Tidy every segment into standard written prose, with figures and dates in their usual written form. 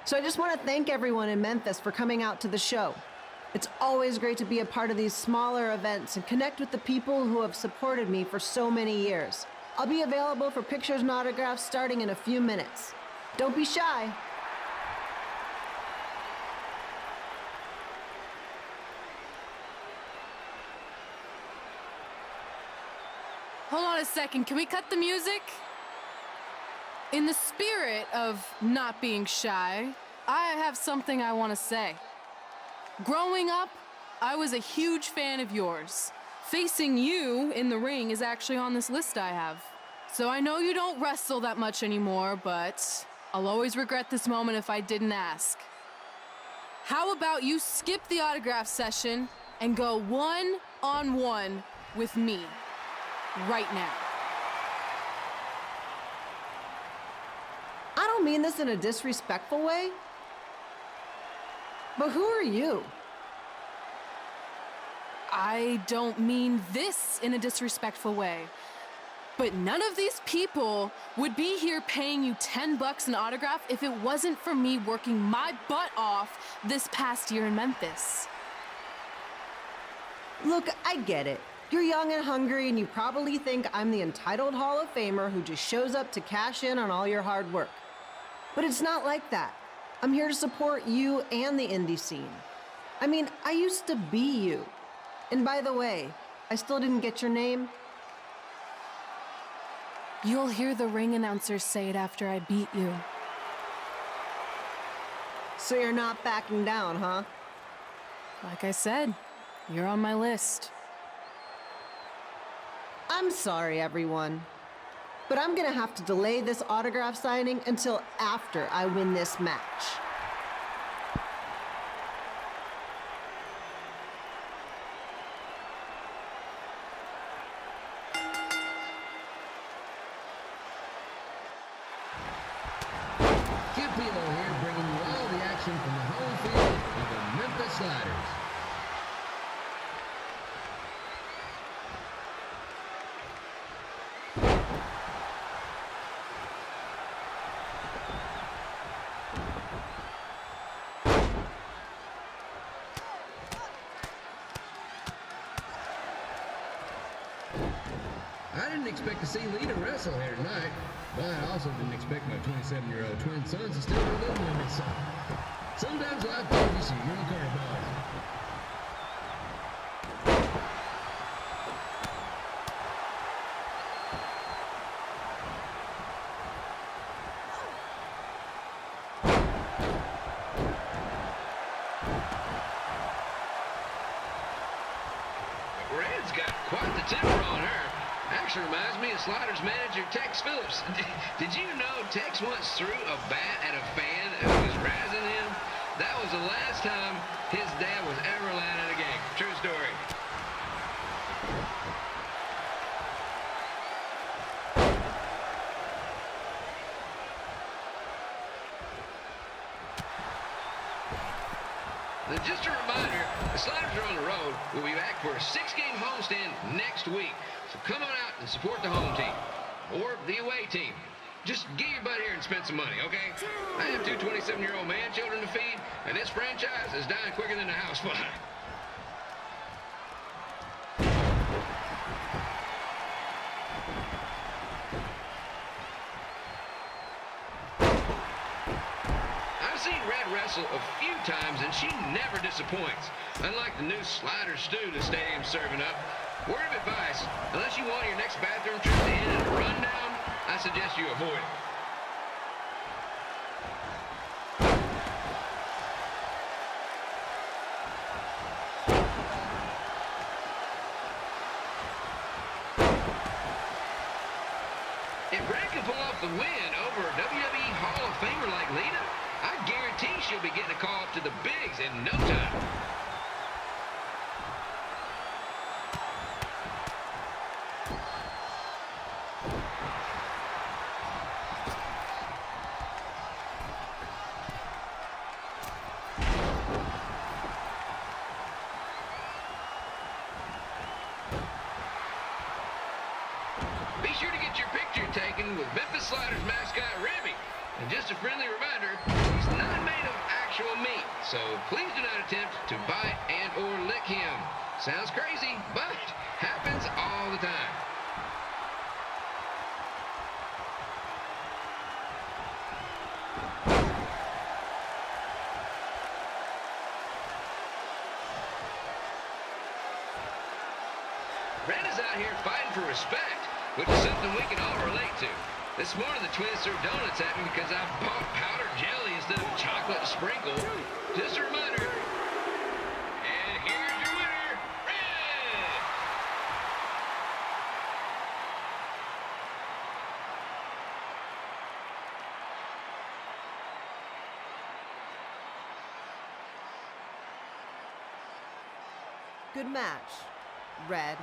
So I just want to thank everyone in Memphis for coming out to the show. It's always great to be a part of these smaller events and connect with the people who have supported me for so many years. I'll be available for pictures and autographs starting in a few minutes. Don't be shy. Hold on a second, can we cut the music? In the spirit of not being shy, I have something I want to say. Growing up, I was a huge fan of yours. Facing you in the ring is actually on this list I have. So I know you don't wrestle that much anymore, but I'll always regret this moment if I didn't ask. How about you skip the autograph session and go one-on-one with me right now? I don't mean this in a disrespectful way, but who are you? I don't mean this in a disrespectful way, but none of these people would be here paying you $10 an autograph if it wasn't for me working my butt off this past year in Memphis. Look, I get it. You're young and hungry, and you probably think I'm the entitled Hall of Famer who just shows up to cash in on all your hard work. But it's not like that. I'm here to support you and the indie scene. I mean, I used to be you. And by the way, I still didn't get your name. You'll hear the ring announcer say it after I beat you. So you're not backing down, huh? Like I said, you're on my list. I'm sorry, everyone. But I'm gonna have to delay this autograph signing until after I win this match. Here bringing you all the action from the home field of the Memphis Sliders. I didn't expect to see Lita wrestle here tonight, but I also didn't expect my 27-year-old twin sons to still be living with me. So sometimes life throws you some real curveballs. Red's got quite the temper on her. Actually reminds me of Sliders manager Tex Phillips. Did you know Tex once threw a bat at a fan who was razzing him? That was the last time his dad was ever allowed at a game. True story. Now, just a reminder, the Sliders are on the road. We'll be back for a 6-game homestand next week. So come on out and support the home team or the away team. Just get your butt here and spend some money, okay? I have 2 27-year-old man children to feed, and this franchise is dying quicker than the house fly. I've seen Red wrestle a few times, and she never disappoints. Unlike the new slider stew the stadium's serving up. Word of advice, unless you want your next bathroom trip to end in a rundown, I suggest you avoid it. If Red can pull off the win over a WWE Hall of Famer like Lita, I guarantee she'll be getting a call up to the bigs in no time. Be sure to get your picture taken with Memphis Sliders mascot Remy. And just a friendly reminder, he's not made so please do not attempt to bite and or lick him. Sounds crazy, but happens all the time. Red is out here fighting for respect, which is something we can all relate to. This morning, the twins served donuts at me because I bought powdered jelly instead of chocolate sprinkle. Just a reminder. And here's your winner, Red! Good match, Red.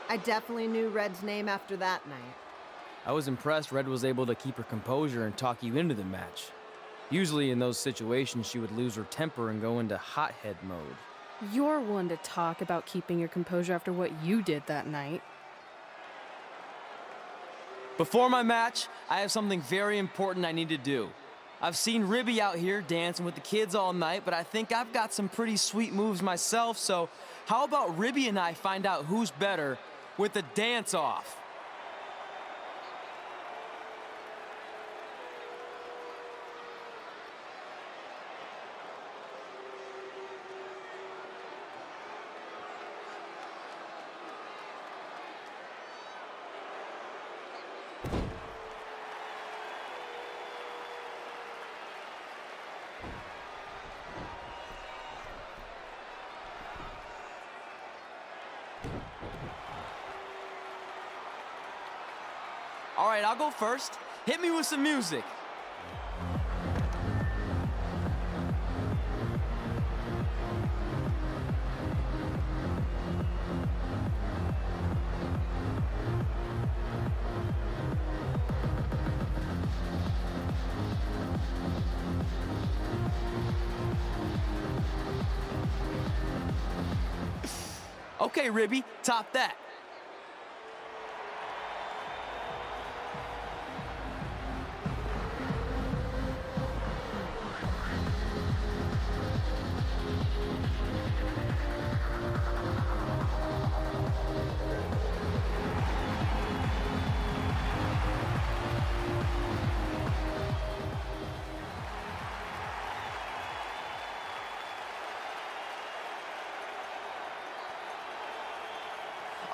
I definitely knew Red's name after that night. I was impressed Red was able to keep her composure and talk you into the match. Usually in those situations, she would lose her temper and go into hothead mode. You're one to talk about keeping your composure after what you did that night. Before my match, I have something very important I need to do. I've seen Ribby out here dancing with the kids all night, but I think I've got some pretty sweet moves myself, so how about Ribby and I find out who's better with the dance-off? All right, I'll go first. Hit me with some music. Okay, Ribby, top that.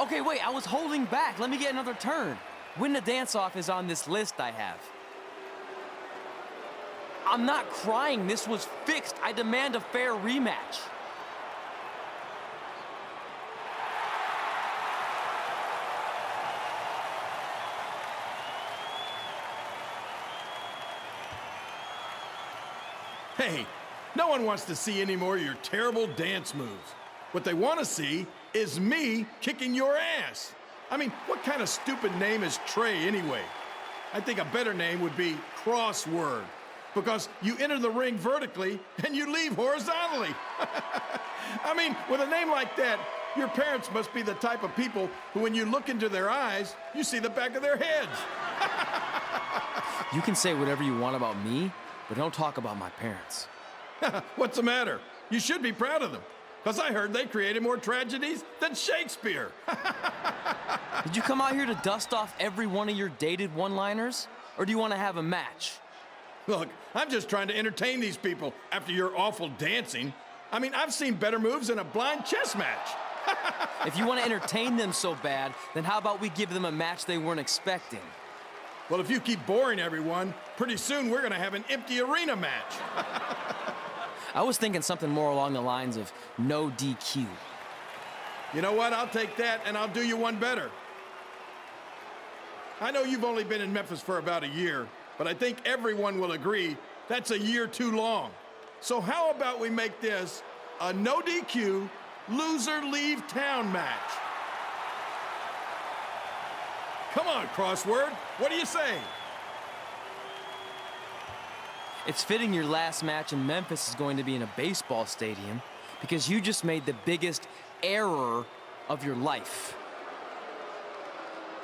Okay, wait, I was holding back. Let me get another turn. Win the dance-off is on this list I have. I'm not crying. This was fixed. I demand a fair rematch. Hey, no one wants to see any more of your terrible dance moves. What they want to see is me kicking your ass. I mean, what kind of stupid name is Trey anyway? I think a better name would be Crossword, because you enter the ring vertically and you leave horizontally. I mean, with a name like that, your parents must be the type of people who, when you look into their eyes, you see the back of their heads. You can say whatever you want about me, but don't talk about my parents. What's the matter? You should be proud of them, because I heard they created more tragedies than Shakespeare. Did you come out here to dust off every one of your dated one-liners? Or do you want to have a match? Look, I'm just trying to entertain these people after your awful dancing. I mean, I've seen better moves in a blind chess match. If you want to entertain them so bad, then how about we give them a match they weren't expecting? Well, if you keep boring everyone, pretty soon we're going to have an empty arena match. I was thinking something more along the lines of no DQ. You know what? I'll take that, and I'll do you one better. I know you've only been in Memphis for about a year, but I think everyone will agree that's a year too long. So how about we make this a no DQ, loser leave town match? Come on, Crossword. What do you say? It's fitting your last match in Memphis is going to be in a baseball stadium because you just made the biggest error of your life.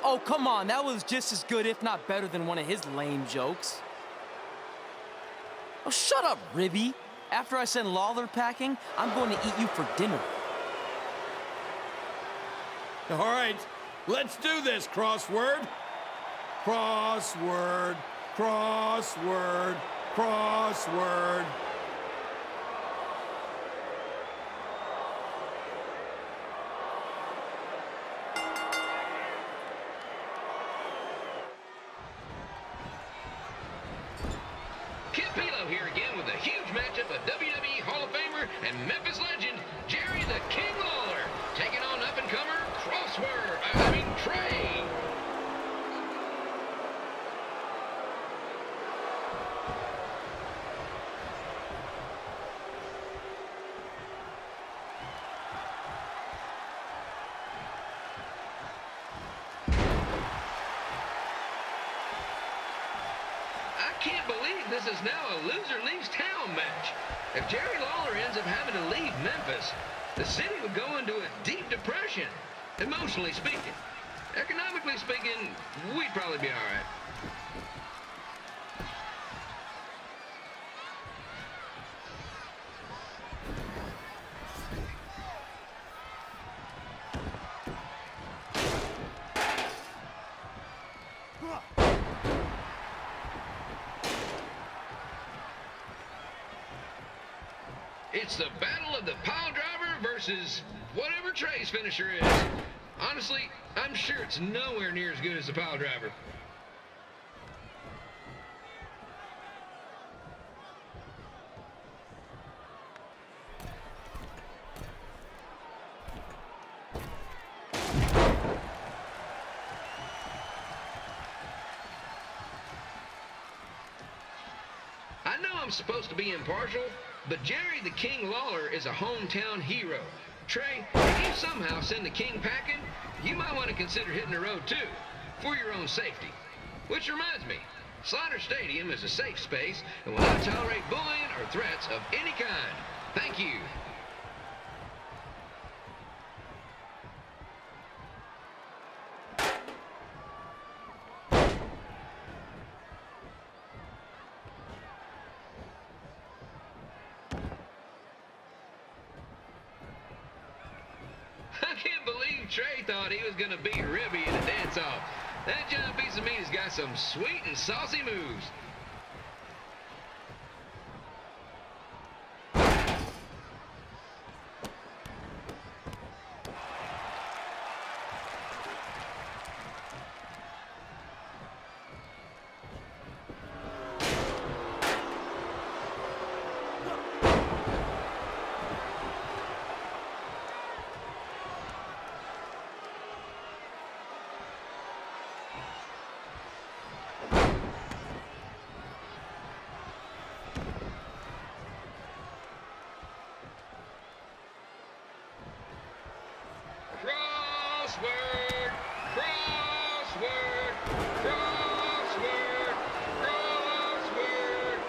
Oh, come on, that was just as good, if not better, than one of his lame jokes. Oh, shut up, Ribby. After I send Lawler packing, I'm going to eat you for dinner. All right, let's do this, Crossword. Crossword, crossword, crossword. Kid Pilo here again with a huge matchup of WWE Hall of Famer and Memphis legend, Jerry the King Lawler, taking on up-and-comer Trey. I can't believe this is now a loser leaves town match. If Jerry Lawler ends up having to leave Memphis, the city would go into a deep depression, emotionally speaking. Economically speaking, we'd probably be all right. It's the battle of the pile driver versus whatever Trey's finisher is. Honestly, I'm sure it's nowhere near as good as the pile driver. I know I'm supposed to be impartial, but Jerry the King Lawler is a hometown hero. Trey, if you somehow send the King packing, you might want to consider hitting the road too, for your own safety. Which reminds me, Slaughter Stadium is a safe space and will not tolerate bullying or threats of any kind. Thank you. I can't believe Trey thought he was going to beat Ribby in a dance-off. That giant piece of meat has got some sweet and saucy moves. Crossword, crossword, crossword, crossword.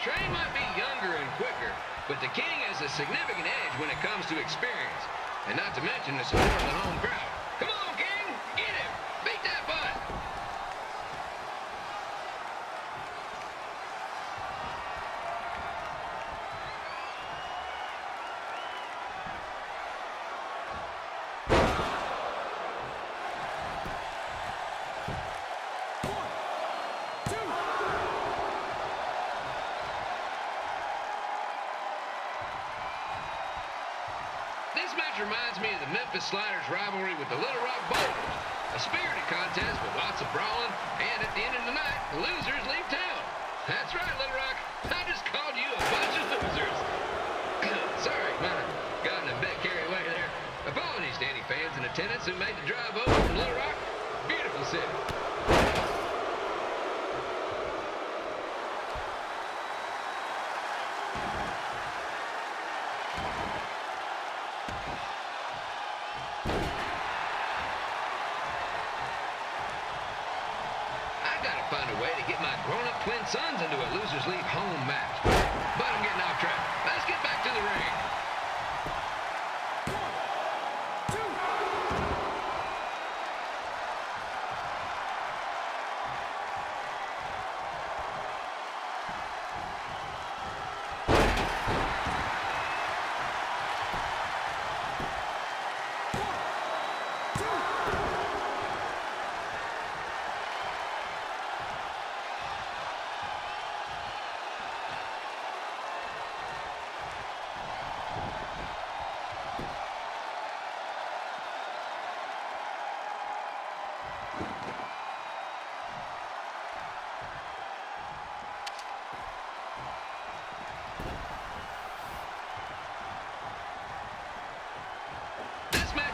Trey might be younger and quicker, but the King has a significant edge when it comes to experience, and not to mention the support of the home crowd. Come on, King, get him! Beat that butt! This match reminds me of the Memphis Sliders rivalry with the Little Rock Boulders. A spirited contest with lots of brawling, and at the end of the night, the losers leave town. That's right, Little Rock. I just called you a bunch of losers. Sorry, might have gotten a bit carried away there. Apologies to any fans in attendance who made the drive over from Little Rock. Beautiful city. Find a way to get my grown-up twin sons into a losers leave home match. But I'm getting off track. Let's get back to the ring.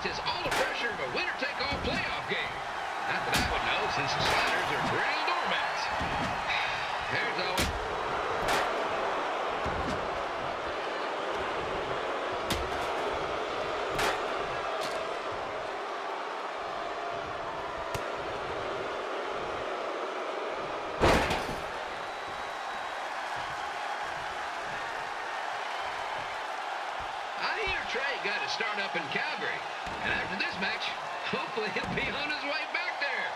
Is all the pressure of a winner-take-all playoff game. Not that I would know, since the Sliders are perennial doormats. There's Owen. I hear Trey got to start up in Calgary. And after this match, hopefully he'll be on his way back there.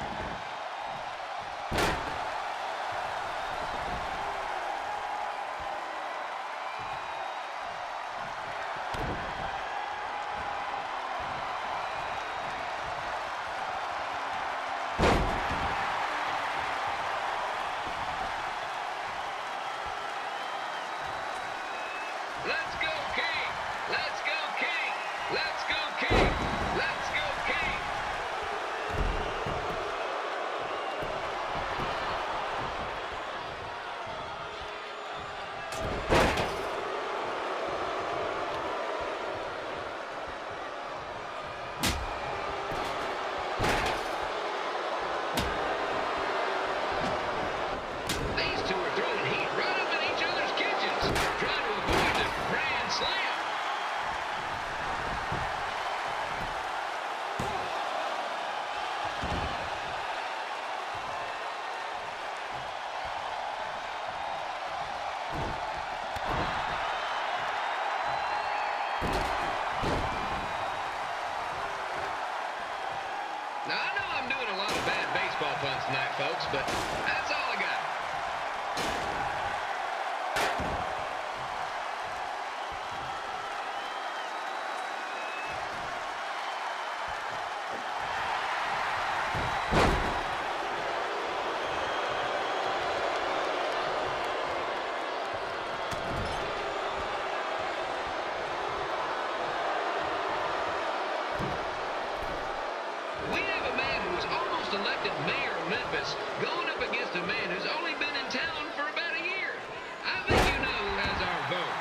Let's go, King! Let's go, King! Let's go, King! Let's go, King! These two are throwing heat right up in each other's kitchens, trying to avoid the Grand Slam. Now, I know I'm doing a lot of bad baseball puns tonight, folks, but that's all I got. We have a man who was almost elected mayor of Memphis going up against a man who's only been in town for about a year. I think you know who has our vote.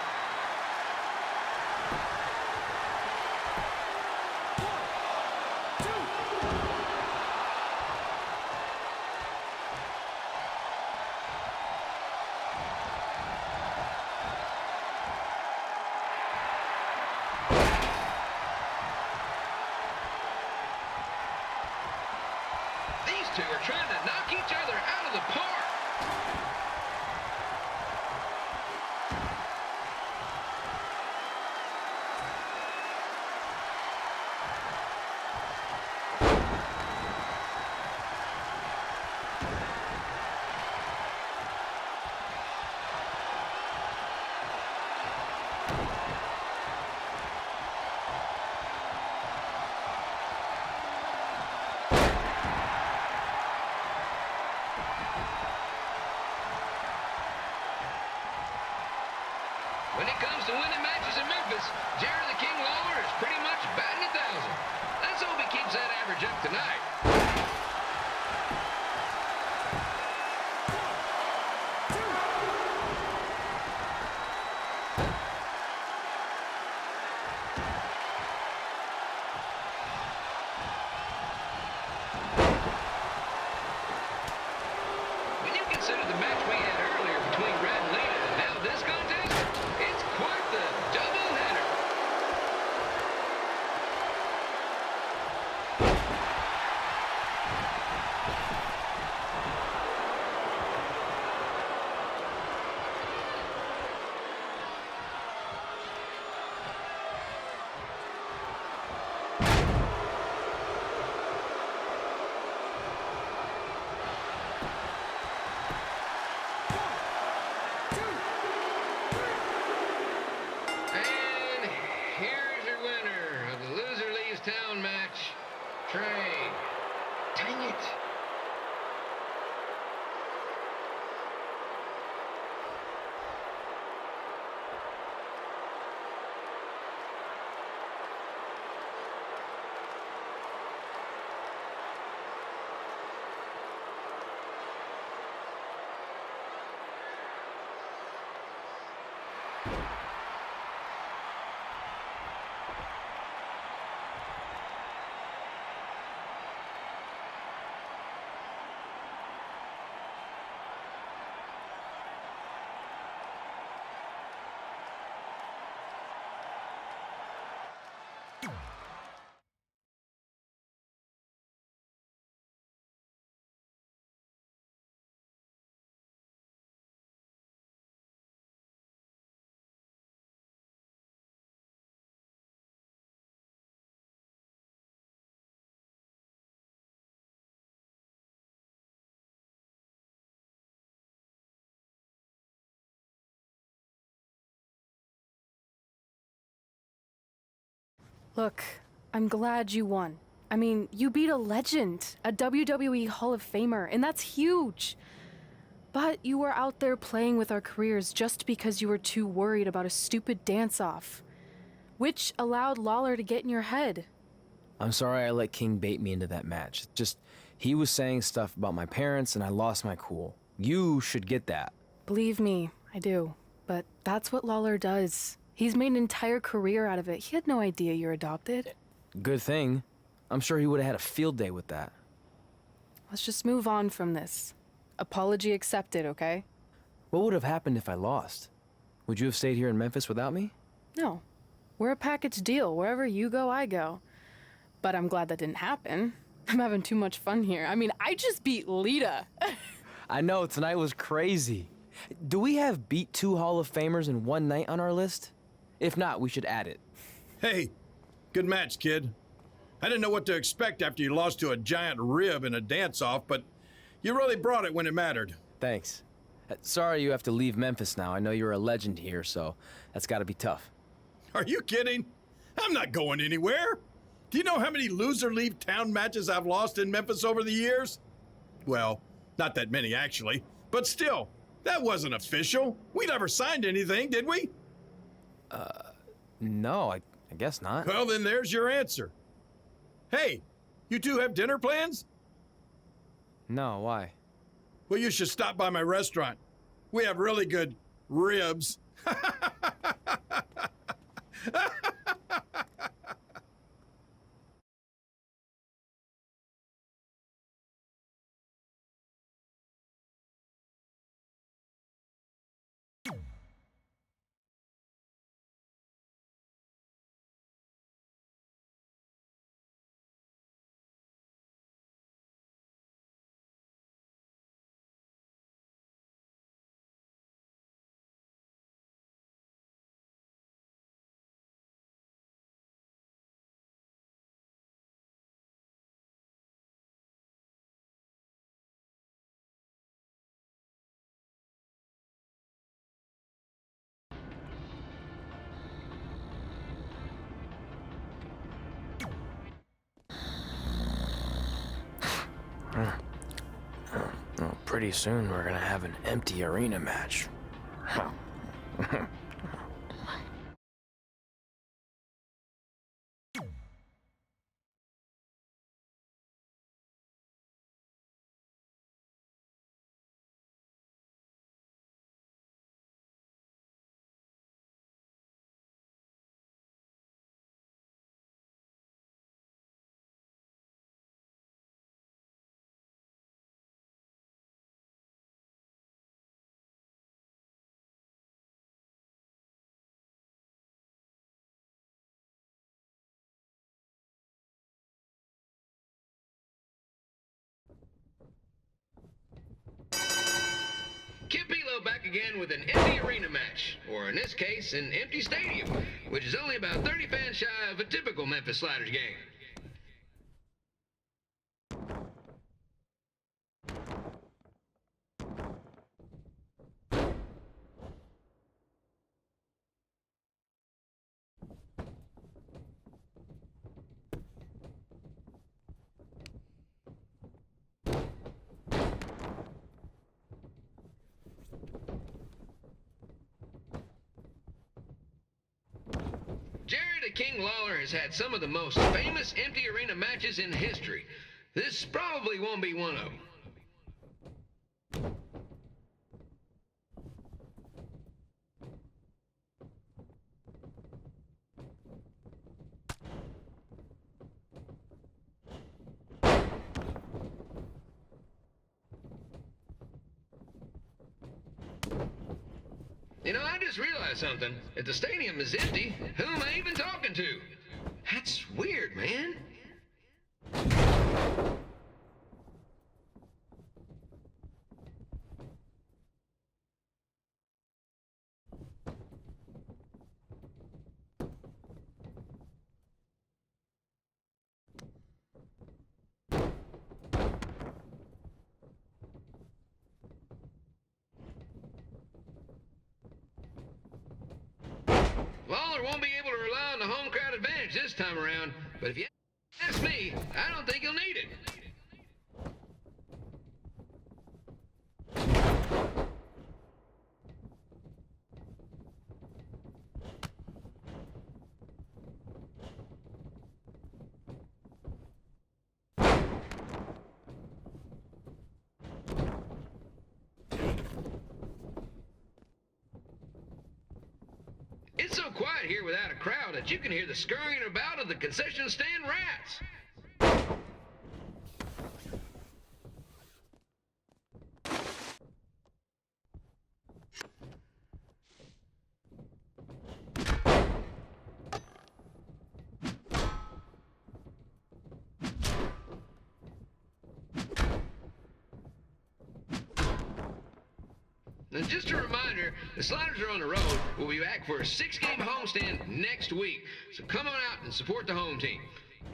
These two are trying to knock each other out of the park. comes to winning matches in Memphis, Jerry the King Lawler is pretty much batting 1,000. Let's hope he keeps that average up tonight. When you consider the match we had earlier between Red and Lita and now this contest, it's quite the doubleheader. And here's your winner of the Loser Leaves Town match, Trey. Dang it. Look, I'm glad you won. I mean, you beat a legend, a WWE Hall of Famer, and that's huge. But you were out there playing with our careers just because you were too worried about a stupid dance-off, which allowed Lawler to get in your head. I'm sorry I let King bait me into that match. Just, he was saying stuff about my parents and I lost my cool. You should get that. Believe me, I do. But that's what Lawler does. He's made an entire career out of it. He had no idea you're adopted. Good thing. I'm sure he would have had a field day with that. Let's just move on from this. Apology accepted, okay? What would have happened if I lost? Would you have stayed here in Memphis without me? No. We're a package deal. Wherever you go, I go. But I'm glad that didn't happen. I'm having too much fun here. I mean, I just beat Lita. I know, tonight was crazy. Do we have beat 2 Hall of Famers in one night on our list? If not, we should add it. Hey, good match, kid. I didn't know what to expect after you lost to a giant rib in a dance-off, but you really brought it when it mattered. Thanks. Sorry you have to leave Memphis now. I know you're a legend here, so that's gotta be tough. Are you kidding? I'm not going anywhere. Do you know how many loser leave town matches I've lost in Memphis over the years? Well, not that many actually, but still, that wasn't official. We never signed anything, did we? No, I guess not. Well, then there's your answer. Hey, you two have dinner plans? No, why? Well, you should stop by my restaurant. We have really good ribs. Well, pretty soon we're gonna have an empty arena match. back again with an empty arena match, or in this case, an empty stadium, which is only about 30 fans shy of a typical Memphis Sliders game. Jerry the King Lawler has had some of the most famous empty arena matches in history. This probably won't be one of them. You know, I just realized something. If the stadium is empty, who am I even talking to? That's weird, man. Lawler won't be able to rely on the home crowd advantage this time around, but if you ask me, I don't think he'll need it. It's so quiet here without a crowd that you can hear the scurrying about of the concession stand rats. And just a reminder, the Sliders are on the road. We'll be back for a 6-game homestand next week. So come on out and support the home team.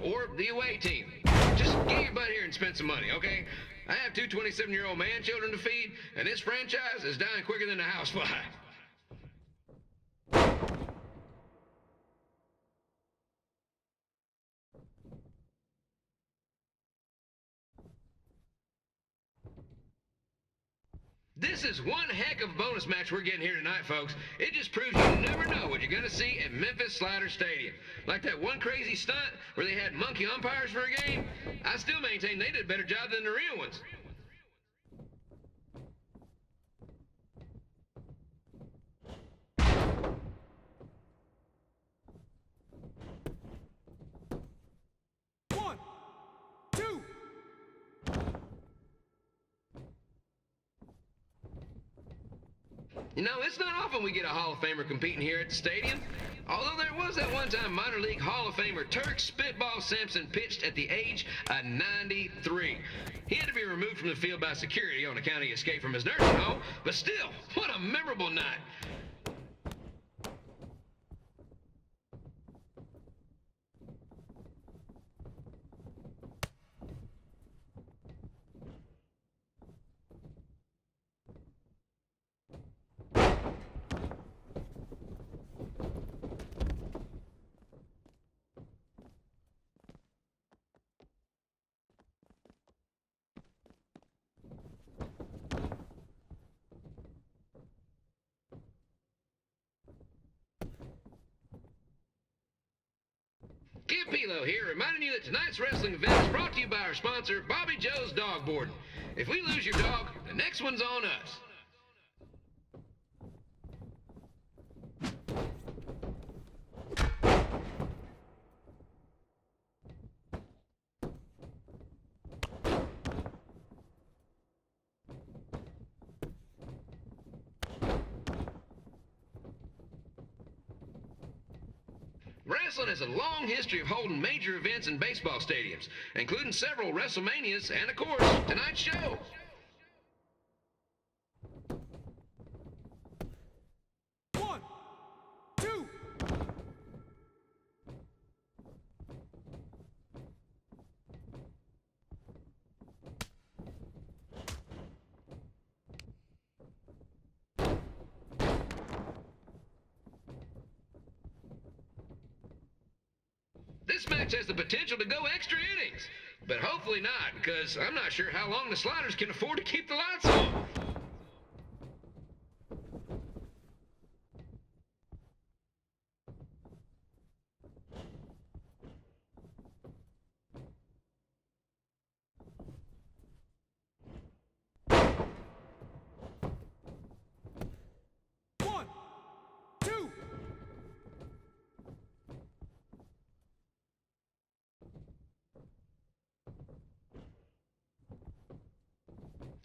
Or the away team. Just get your butt here and spend some money, okay? I have 2 27-year-old man-children to feed, and this franchise is dying quicker than a housefly. This is one heck of a bonus match we're getting here tonight, folks. It just proves you never know what you're going to see at Memphis Sliders Stadium. Like that one crazy stunt where they had monkey umpires for a game. I still maintain they did a better job than the real ones. You know, it's not often we get a Hall of Famer competing here at the stadium. Although there was that one time minor league Hall of Famer Turk Spitball Sampson pitched at the age of 93. He had to be removed from the field by security on account he escaped from his nursing home, but still, what a memorable night. Kid Pilo here, reminding you that tonight's wrestling event is brought to you by our sponsor, Bobby Joe's Dog Boarding. If we lose your dog, the next one's on us. Wrestling has a long history of holding major events in baseball stadiums, including several WrestleManias and, of course, tonight's show. This match has the potential to go extra innings, but hopefully not, because I'm not sure how long the Sliders can afford to keep the lights on.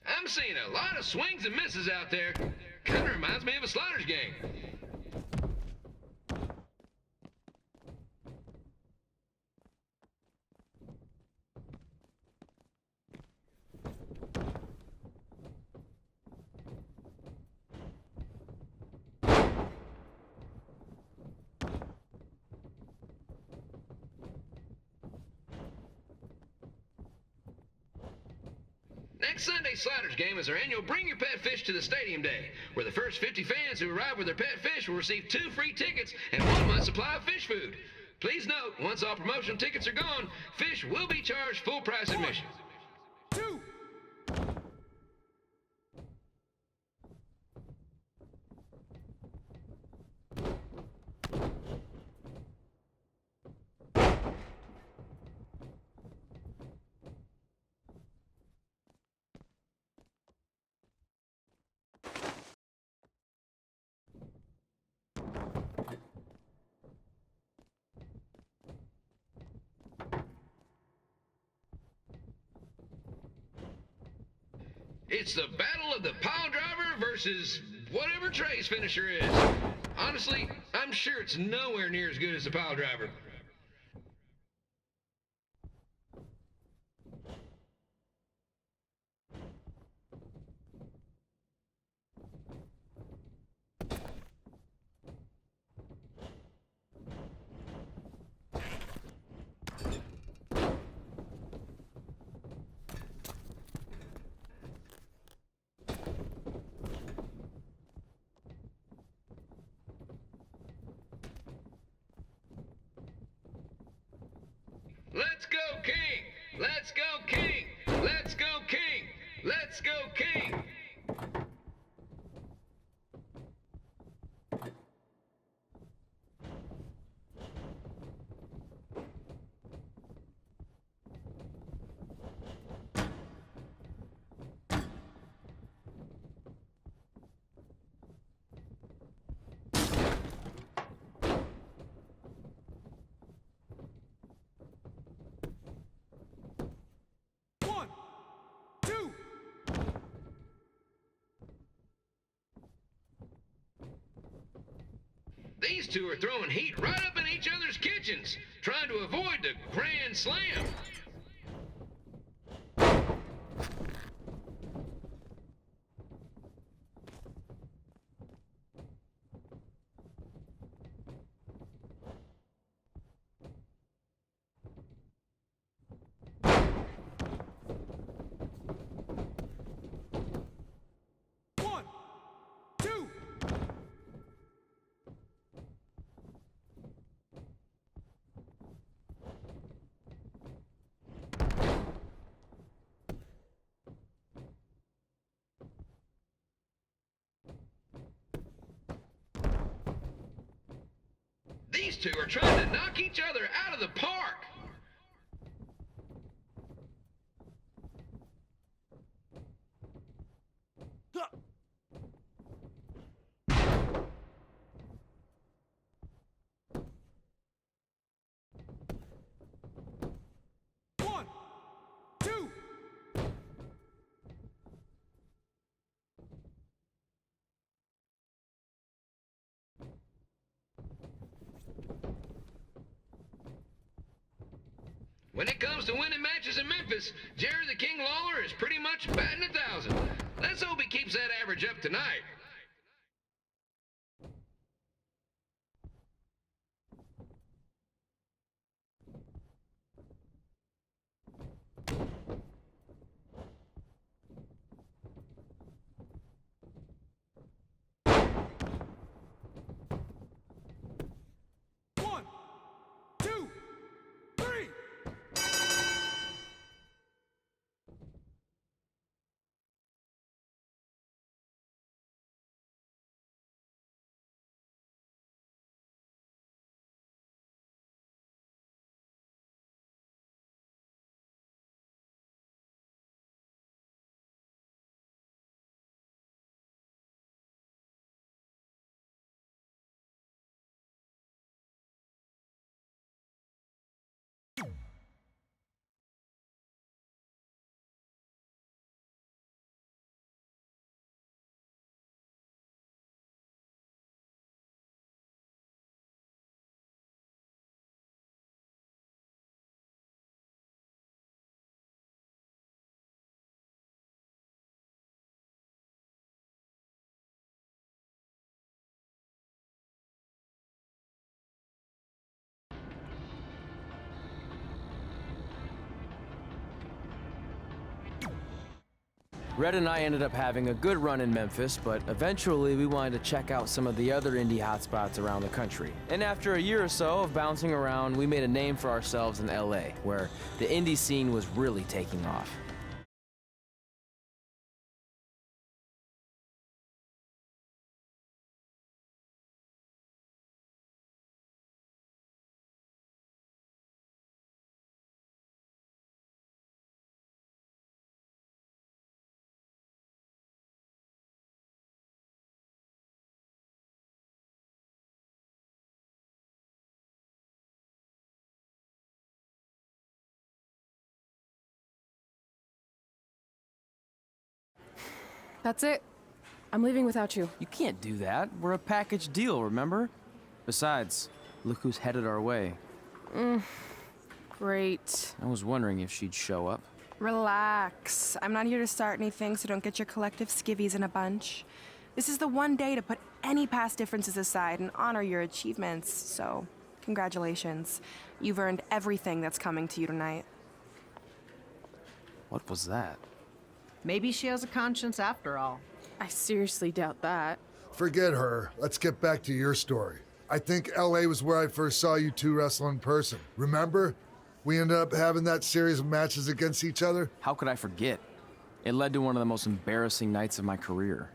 I'm seeing a lot of swings and misses out there. Kind of reminds me of a Sliders game. Next Sunday's Sliders game is our annual Bring Your Pet Fish to the Stadium Day, where the first 50 fans who arrive with their pet fish will receive 2 free tickets and 1 month's supply of fish food. Please note, once all promotional tickets are gone, fish will be charged full price admission. It's the battle of the pile driver versus whatever Trey's finisher is. Honestly, I'm sure it's nowhere near as good as the pile driver. Let's go, King! Let's go, King! Let's go, King! Let's go, King! These two are throwing heat right up in each other's kitchens, trying to avoid the Grand Slam. These two are trying to knock each other out of the park. When it comes to winning matches in Memphis, Jerry the King Lawler is pretty much batting 1,000. Let's hope he keeps that average up tonight. Red and I ended up having a good run in Memphis, but eventually we wanted to check out some of the other indie hotspots around the country. And after a year or so of bouncing around, we made a name for ourselves in LA, where the indie scene was really taking off. That's it. I'm leaving without you. You can't do that. We're a package deal, remember? Besides, look who's headed our way. Great. I was wondering if she'd show up. Relax. I'm not here to start anything, so don't get your collective skivvies in a bunch. This is the one day to put any past differences aside and honor your achievements, so congratulations. You've earned everything that's coming to you tonight. What was that? Maybe she has a conscience after all. I seriously doubt that. Forget her. Let's get back to your story. I think LA was where I first saw you two wrestle in person. Remember? We ended up having that series of matches against each other. How could I forget? It led to one of the most embarrassing nights of my career.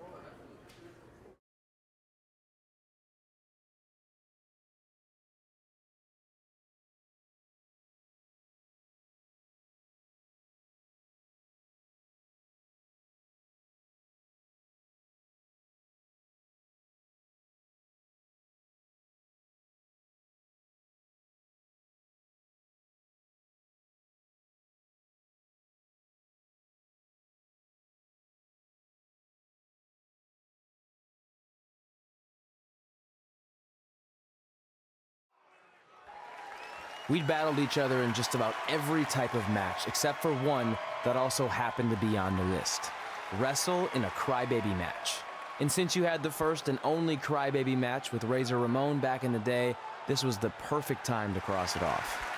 We'd battled each other in just about every type of match, except for one that also happened to be on the list. Wrestle in a crybaby match. And since you had the first and only crybaby match with Razor Ramon back in the day, this was the perfect time to cross it off.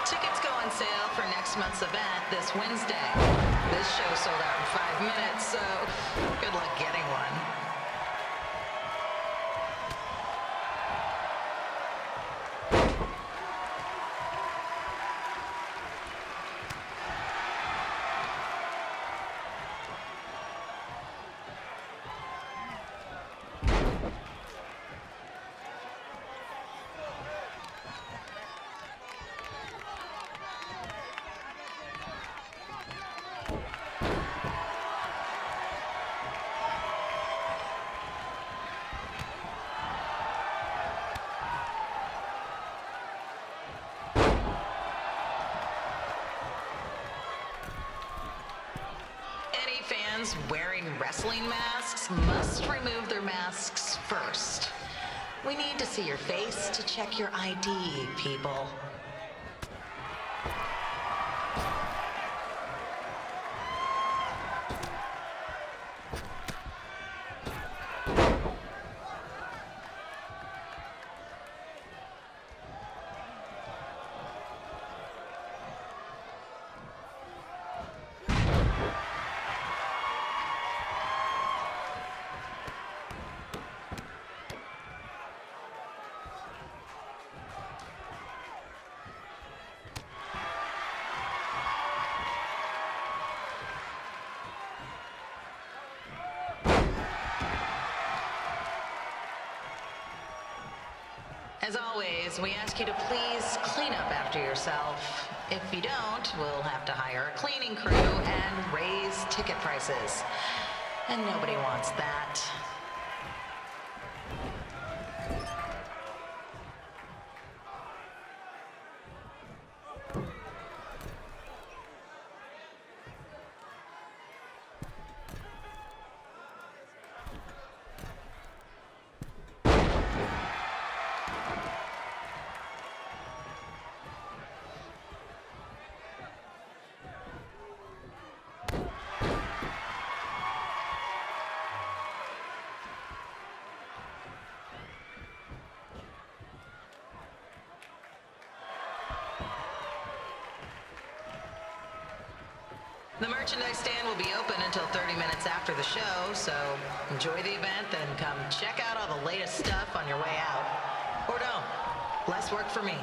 Tickets go on sale for next month's event this Wednesday. This show sold out in 5 minutes, so good luck getting one. Fans wearing wrestling masks must remove their masks first. We need to see your face to check your ID, people. As always, we ask you to please clean up after yourself. If you don't, we'll have to hire a cleaning crew and raise ticket prices. And nobody wants that. The merchandise stand will be open until 30 minutes after the show, so enjoy the event, then come check out all the latest stuff on your way out. Or don't. Less work for me.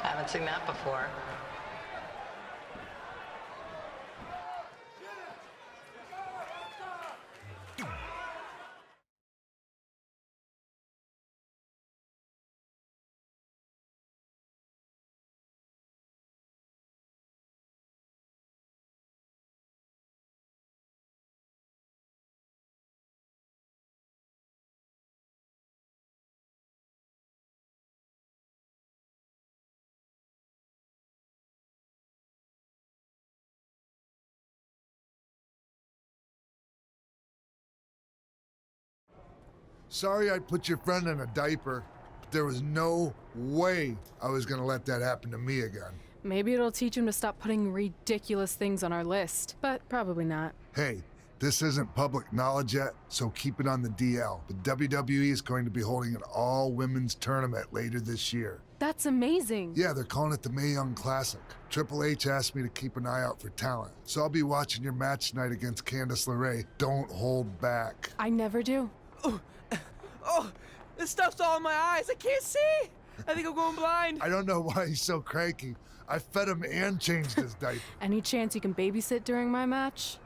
Haven't seen that before. Sorry I put your friend in a diaper, but there was no way I was gonna let that happen to me again. Maybe it'll teach him to stop putting ridiculous things on our list, but probably not. Hey, this isn't public knowledge yet, so keep it on the DL. But WWE is going to be holding an all-women's tournament later this year. That's amazing. Yeah, they're calling it the Mae Young Classic. Triple H asked me to keep an eye out for talent, so I'll be watching your match tonight against Candice LeRae. Don't hold back. I never do. Oh, this stuff's all in my eyes. I can't see. I think I'm going blind. I don't know why he's so cranky. I fed him and changed his diaper. Any chance you can babysit during my match?